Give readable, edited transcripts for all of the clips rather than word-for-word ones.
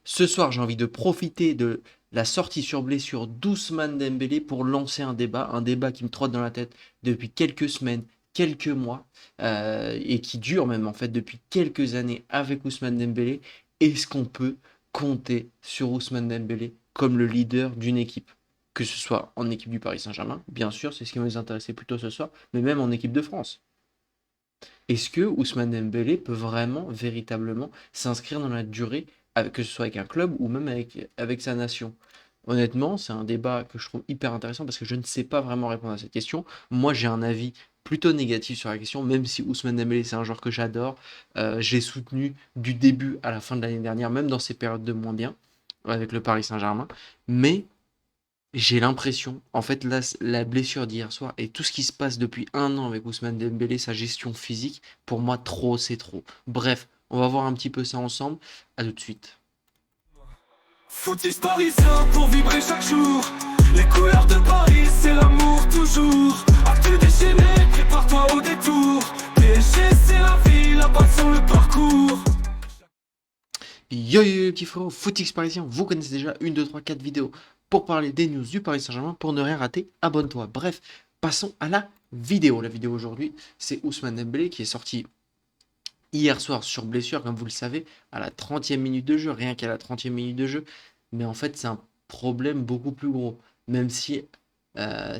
Ce soir, j'ai envie de profiter de la sortie sur blessure d'Ousmane Dembélé pour lancer un débat qui me trotte dans la tête depuis quelques semaines, quelques mois, et qui dure même en fait depuis quelques années avec Ousmane Dembélé. Est-ce qu'on peut compter sur Ousmane Dembélé comme le leader d'une équipe? Que ce soit en équipe du Paris Saint-Germain, bien sûr, c'est ce qui va nous intéresser plutôt ce soir, mais même en équipe de France. Est-ce que Ousmane Dembélé peut vraiment, véritablement s'inscrire dans la durée, que ce soit avec un club ou même avec sa nation? Honnêtement, c'est un débat que je trouve hyper intéressant parce que je ne sais pas vraiment répondre à cette question. Moi, j'ai un avis plutôt négatif sur la question, même si Ousmane Dembélé, c'est un joueur que j'adore. J'ai soutenu du début à la fin de l'année dernière, même dans ces périodes de moins bien, avec le Paris Saint-Germain. Mais j'ai l'impression, en fait, là, la blessure d'hier soir et tout ce qui se passe depuis un an avec Ousmane Dembélé, sa gestion physique, pour moi, trop, c'est trop. Bref, on va voir un petit peu ça ensemble. À tout de suite. Footix parisien pour vibrer chaque jour. Les couleurs de Paris, c'est l'amour toujours. Actu déchaîné, prépare-toi au détour. PSG, c'est la vie, la passion, le parcours. Yo yo yo petit frérot, Footix Parisien, vous connaissez déjà une, 2, 3, 4 vidéos pour parler des news du Paris Saint-Germain. Pour ne rien rater, abonne-toi. Bref, passons à la vidéo. La vidéo aujourd'hui, c'est Ousmane Dembélé qui est sorti hier soir sur blessure, comme vous le savez, à la 30e minute de jeu, rien qu'à la 30e minute de jeu. Mais en fait, c'est un problème beaucoup plus gros. Même si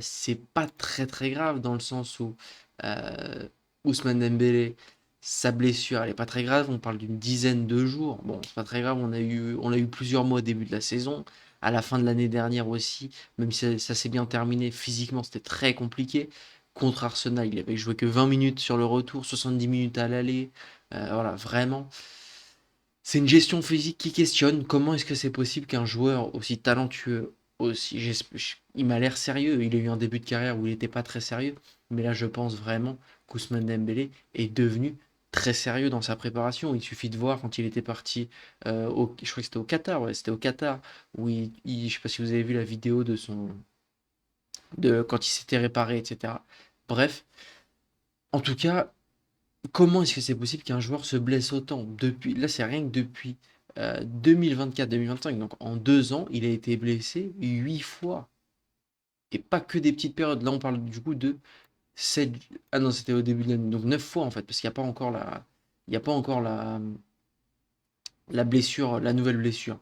c'est pas très très grave dans le sens où euh, Ousmane Dembélé, sa blessure, elle est pas très grave. On parle d'une dizaine de jours. Bon, c'est pas très grave. On a eu plusieurs mois au début de la saison. À la fin de l'année dernière aussi, même si ça s'est bien terminé, physiquement c'était très compliqué. Contre Arsenal, il avait joué que 20 minutes sur le retour, 70 minutes à l'aller. Voilà, vraiment. C'est une gestion physique qui questionne comment est-ce que c'est possible qu'un joueur aussi talentueux, il m'a l'air sérieux, il a eu un début de carrière où il n'était pas très sérieux, mais là je pense vraiment qu'Ousmane Dembélé est devenu très sérieux dans sa préparation. Il suffit de voir quand il était parti, je crois que c'était au Qatar, ouais, c'était au Qatar, où je sais pas si vous avez vu la vidéo de quand il s'était réparé, etc. Bref, en tout cas, comment est-ce que c'est possible qu'un joueur se blesse autant? Là, c'est rien que depuis 2024-2025. Donc, en 2 ans, il a été blessé 8 fois. Et pas que des petites périodes. Là, on parle du coup de 7. Ah non, c'était au début de l'année. Donc, 9 fois en fait. Parce qu'il n'y a pas encore il y a pas encore la blessure, la nouvelle blessure.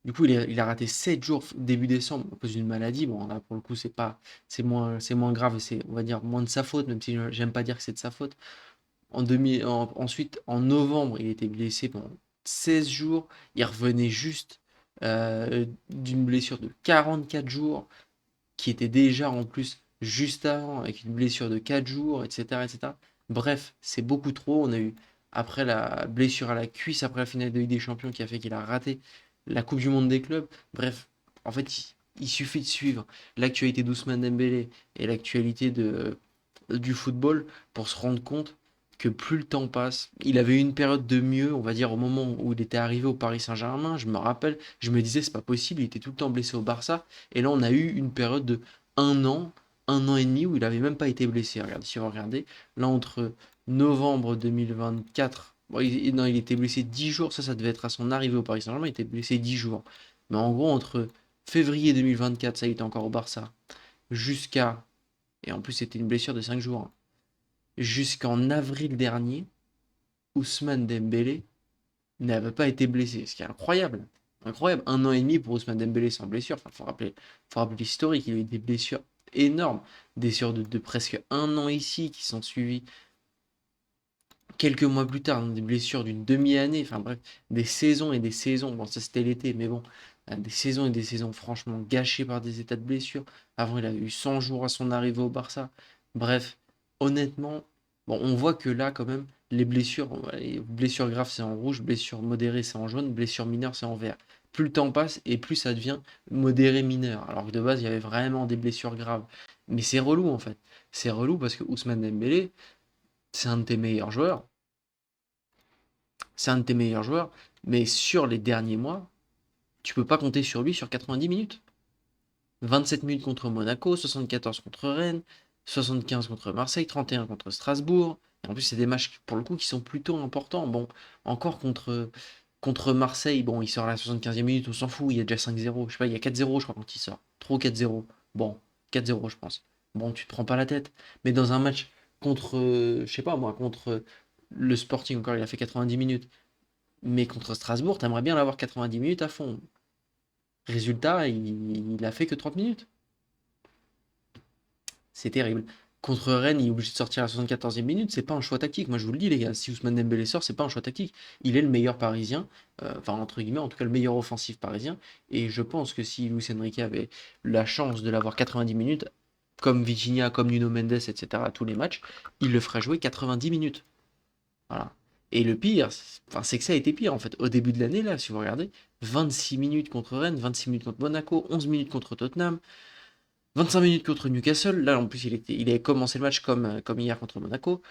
Du coup, il a raté 7 jours début décembre à cause d'une maladie. Bon, là, pour le coup, c'est moins grave et c'est, on va dire, moins de sa faute, même si j'aime pas dire que c'est de sa faute. Ensuite, en novembre, il était blessé pendant 16 jours. Il revenait juste d'une blessure de 44 jours, qui était déjà en plus juste avant, avec une blessure de 4 jours, etc. etc. Bref, c'est beaucoup trop. On a eu, après la blessure à la cuisse, après la finale de Ligue des Champions, qui a fait qu'il a raté la Coupe du Monde des clubs. Bref, en fait, il suffit de suivre l'actualité d'Ousmane Dembélé et l'actualité du football pour se rendre compte que plus le temps passe, il avait eu une période de mieux, on va dire au moment où il était arrivé au Paris Saint-Germain, je me rappelle, je me disais c'est pas possible, il était tout le temps blessé au Barça, et là on a eu une période de 1 an, 1 an et demi où il avait même pas été blessé. Regardez, si vous regardez, là entre novembre 2024, bon, non, il était blessé 10 jours, ça devait être à son arrivée au Paris Saint-Germain, il était blessé 10 jours. Mais en gros, entre février 2024, ça il était encore au Barça, jusqu'à, et en plus c'était une blessure de 5 jours, hein, jusqu'en avril dernier, Ousmane Dembélé n'avait pas été blessé, ce qui est incroyable. Incroyable, 1 an et demi pour Ousmane Dembélé sans blessure. Enfin, faut rappeler l'historique. Il a eu des blessures énormes, des blessures de presque un an ici qui sont suivies quelques mois plus tard, des blessures d'une demi-année. Enfin bref, des saisons et des saisons. Bon, ça c'était l'été, mais bon, des saisons et des saisons franchement gâchées par des états de blessure. Avant, il a eu 100 jours à son arrivée au Barça. Bref, honnêtement, bon, on voit que là, quand même, les blessures graves c'est en rouge, blessures modérées c'est en jaune, blessures mineures c'est en vert. Plus le temps passe et plus ça devient modéré mineur. Alors que de base, il y avait vraiment des blessures graves. Mais c'est relou en fait. C'est relou parce que Ousmane Dembélé, c'est un de tes meilleurs joueurs. C'est un de tes meilleurs joueurs, mais sur les derniers mois, tu peux pas compter sur lui sur 90 minutes. 27 minutes contre Monaco, 74 contre Rennes, 75 contre Marseille, 31 contre Strasbourg. Et en plus, c'est des matchs pour le coup qui sont plutôt importants. Bon, encore contre Contre Marseille, bon, il sort à la 75e minute, on s'en fout, il y a déjà 5-0. Je sais pas, il y a 4-0, je crois, quand il sort. Trop 4-0. Bon, 4-0, je pense. Bon, tu te prends pas la tête. Mais dans un match contre, je sais pas moi, contre le Sporting, encore, il a fait 90 minutes. Mais contre Strasbourg, t'aimerais bien l'avoir 90 minutes à fond. Résultat, il a fait que 30 minutes. C'est terrible. Contre Rennes, il est obligé de sortir à la 74e minute. C'est pas un choix tactique. Moi, je vous le dis, les gars. Si Ousmane Dembélé sort, c'est pas un choix tactique. Il est le meilleur parisien. Enfin, entre guillemets, en tout cas, le meilleur offensif parisien. Et je pense que si Luis Enrique avait la chance de l'avoir 90 minutes, comme Vitinha, comme Nuno Mendes, etc., à tous les matchs, il le ferait jouer 90 minutes. Voilà. Et le pire, enfin, c'est que ça a été pire, en fait. Au début de l'année, là, si vous regardez, 26 minutes contre Rennes, 26 minutes contre Monaco, 11 minutes contre Tottenham, 25 minutes contre Newcastle. Là, en plus, il avait commencé le match comme hier contre Monaco.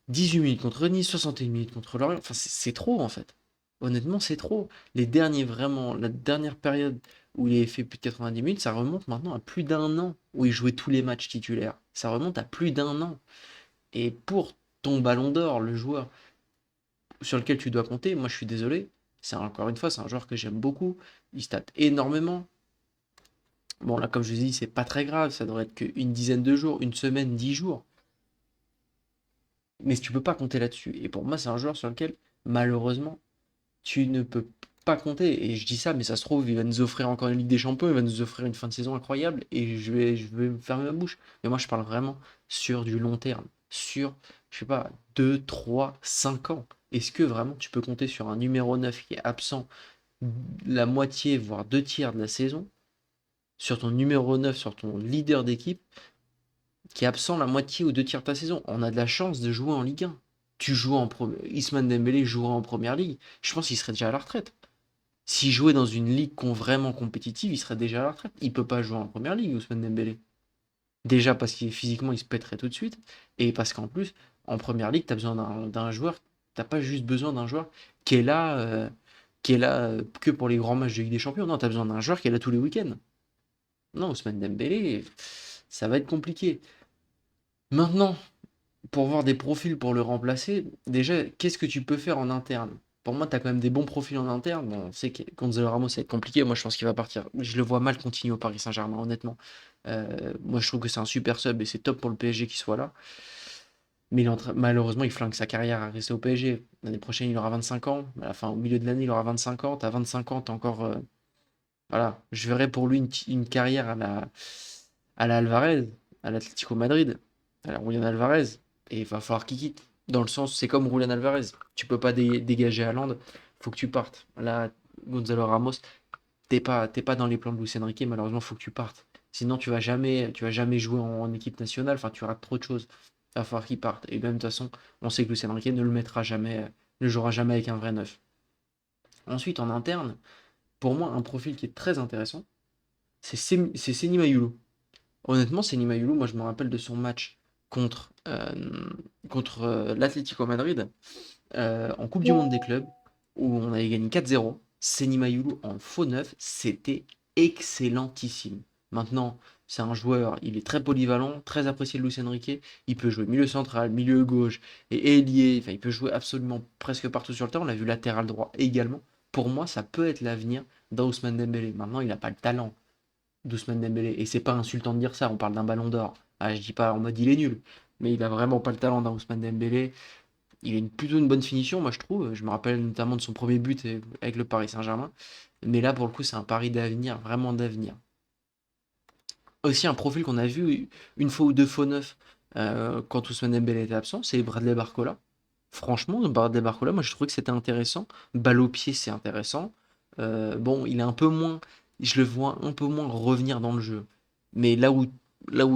18 minutes contre Nice, 61 minutes contre Lorient. Enfin, c'est trop, en fait. Honnêtement, c'est trop. Les derniers, vraiment, la dernière période où il avait fait plus de 90 minutes, ça remonte maintenant à plus d'un an où il jouait tous les matchs titulaires. Ça remonte à plus d'un an. Et pour ton ballon d'or, le joueur sur lequel tu dois compter, moi je suis désolé, c'est encore une fois, c'est un joueur que j'aime beaucoup. Il stat énormément. Bon, là, comme je vous dis, c'est pas très grave, ça devrait être qu'une dizaine de jours, une semaine, 10 jours. Mais tu peux pas compter là-dessus. Et pour moi, c'est un joueur sur lequel, malheureusement, tu ne peux pas compter. Et je dis ça, mais ça se trouve, il va nous offrir encore une Ligue des Champions, il va nous offrir une fin de saison incroyable, et je vais me fermer ma bouche. Mais moi, je parle vraiment sur du long terme, sur, je sais pas, 2, 3, 5 ans. Est-ce que vraiment tu peux compter sur un numéro 9 qui est absent la moitié, voire 2 tiers de la saison, sur ton numéro 9, sur ton leader d'équipe, qui est absent la moitié ou 2 tiers de ta saison? On a de la chance de jouer en Ligue 1. Tu joues en Isman Dembélé jouera en première ligue. Je pense qu'il serait déjà à la retraite. S'il jouait dans une ligue vraiment compétitive, il serait déjà à la retraite. Il peut pas jouer en première ligue, Ousmane Dembélé. Déjà parce qu'il physiquement il se pèterait tout de suite, et parce qu'en plus, en première ligue, tu as besoin d'un joueur, t'as pas juste besoin d'un joueur qui est là que pour les grands matchs de Ligue des Champions. Non, tu as besoin d'un joueur qui est là tous les week-ends. Non, Ousmane Dembélé, ça va être compliqué. Maintenant, pour voir des profils pour le remplacer, déjà, qu'est-ce que tu peux faire en interne? Pour moi, tu as quand même des bons profils en interne. Bon, on sait que Gonzalo Ramos, ça va être compliqué. Moi, je pense qu'il va partir. Je le vois mal continuer au Paris Saint-Germain, honnêtement. Moi, je trouve que c'est un super sub et c'est top pour le PSG qu'il soit là. Mais malheureusement, il flingue sa carrière à rester au PSG. L'année prochaine, il aura 25 ans. Au milieu de l'année, il aura 25 ans. T'as 25 ans, t'as encore. Voilà. Je verrais pour lui une carrière à la Alvarez, à l'Atlético Madrid, à la Julián Alvarez. Et il va falloir qu'il quitte. Dans le sens, c'est comme Julián Alvarez. Tu peux pas dégager Haaland, faut que tu partes. Là, Gonzalo Ramos, t'es pas dans les plans de Luis Enrique, malheureusement, faut que tu partes. Sinon, tu vas jamais jouer en équipe nationale, enfin, tu rates trop de choses. Il va falloir qu'il parte. Et même, de toute façon, on sait que Luis Enrique ne le mettra jamais, ne jouera jamais avec un vrai neuf. Ensuite, en interne, pour moi, un profil qui est très intéressant, c'est Seny Mayulu. Honnêtement, Seny Mayulu, moi je me rappelle de son match contre l'Atlético Madrid en Coupe du Monde des clubs où on avait gagné 4-0. Seny Mayulu en faux neuf, c'était excellentissime. Maintenant, c'est un joueur, il est très polyvalent, très apprécié de Luis Enrique. Il peut jouer milieu central, milieu gauche et ailier. Enfin, il peut jouer absolument presque partout sur le terrain. On l'a vu latéral droit également. Pour moi, ça peut être l'avenir d'Ousmane Dembélé. Maintenant, il n'a pas le talent d'Ousmane Dembélé. Et c'est pas insultant de dire ça, on parle d'un ballon d'or. Ah, je dis pas en mode il est nul, mais il a vraiment pas le talent d'un Ousmane Dembélé. Il a plutôt une bonne finition, moi je trouve. Je me rappelle notamment de son premier but avec le Paris Saint-Germain. Mais là, pour le coup, c'est un pari d'avenir, vraiment d'avenir. Aussi, un profil qu'on a vu une fois ou deux faux neufs quand Ousmane Dembélé était absent, c'est Bradley Barcola. Franchement, Bradley Barcola, moi je trouvais que c'était intéressant. Balle au pied, c'est intéressant. Bon, il est un peu moins, je le vois un peu moins revenir dans le jeu. Mais là où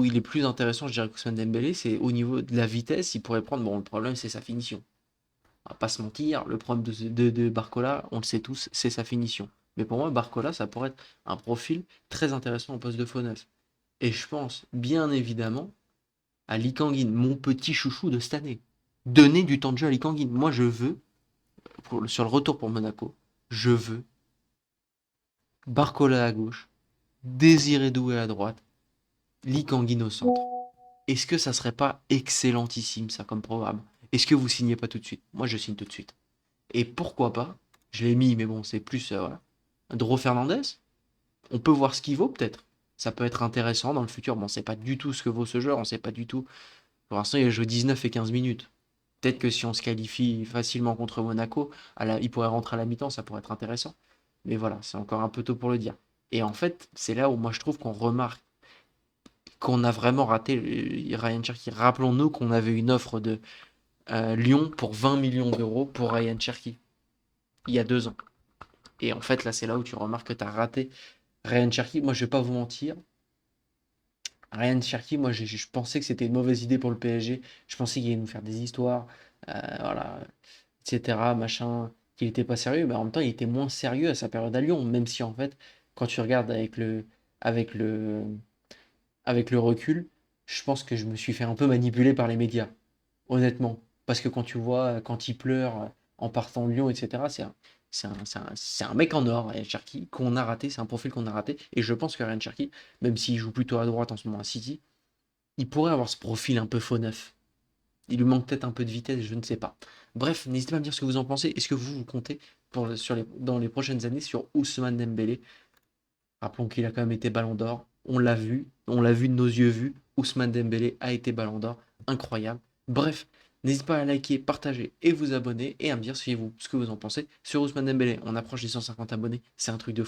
il est plus intéressant, je dirais, qu'Ousmane Dembélé, c'est au niveau de la vitesse. Il pourrait prendre. Bon, le problème, c'est sa finition. On va pas se mentir, le problème de Barcola, on le sait tous, c'est sa finition. Mais pour moi, Barcola, ça pourrait être un profil très intéressant au poste de faux neuf. Et je pense, bien évidemment, à Lee Kangin, mon petit chouchou de cette année. Donner du temps de jeu à Lee Kangin. Moi, je veux, sur le retour pour Monaco, je veux Barcola à gauche, Désiré Doué à droite, Lee Kangin au centre. Est-ce que ça serait pas excellentissime, ça, comme programme? Est-ce que vous signez pas tout de suite? Moi, je signe tout de suite. Et pourquoi pas? Je l'ai mis, mais bon, c'est plus, voilà. Dro Fernandez, on peut voir ce qu'il vaut peut-être. Ça peut être intéressant dans le futur. Bon, on sait pas du tout ce que vaut ce joueur, on sait pas du tout. Pour l'instant, il a joué 19 et 15 minutes. Peut-être que si on se qualifie facilement contre Monaco, il pourrait rentrer à la mi-temps, ça pourrait être intéressant. Mais voilà, c'est encore un peu tôt pour le dire. Et en fait, c'est là où moi je trouve qu'on remarque qu'on a vraiment raté Ryan Cherky. Rappelons-nous qu'on avait une offre de Lyon pour 20 millions d'euros pour Ryan Cherky il y a 2 ans. Et en fait, là, c'est là où tu remarques que tu as raté Ryan Cherky. Moi, je vais pas vous mentir. Ryan Cherky, moi, je pensais que c'était une mauvaise idée pour le PSG. Je pensais qu'il allait nous faire des histoires, voilà, etc. Machin, qu'il était pas sérieux. Mais en même temps, il était moins sérieux à sa période à Lyon. Même si, en fait, quand tu regardes avec le, avec le recul, je pense que je me suis fait un peu manipuler par les médias, honnêtement. Parce que quand tu vois, quand il pleure en partant de Lyon, etc., c'est un mec en or, Ryan Cherky, qu'on a raté, c'est un profil qu'on a raté. Et je pense que Ryan Cherky, même s'il joue plutôt à droite en ce moment à City, il pourrait avoir ce profil un peu faux neuf. Il lui manque peut-être un peu de vitesse, je ne sais pas. Bref, n'hésitez pas à me dire ce que vous en pensez. Est-ce que vous comptez dans les prochaines années sur Ousmane Dembélé? Rappelons qu'il a quand même été Ballon d'Or. On l'a vu de nos yeux vus. Ousmane Dembélé a été Ballon d'Or. Incroyable. Bref, n'hésitez pas à liker, partager et vous abonner et à me dire ce que vous en pensez sur Ousmane Dembélé. On approche des 150 abonnés, c'est un truc de fou.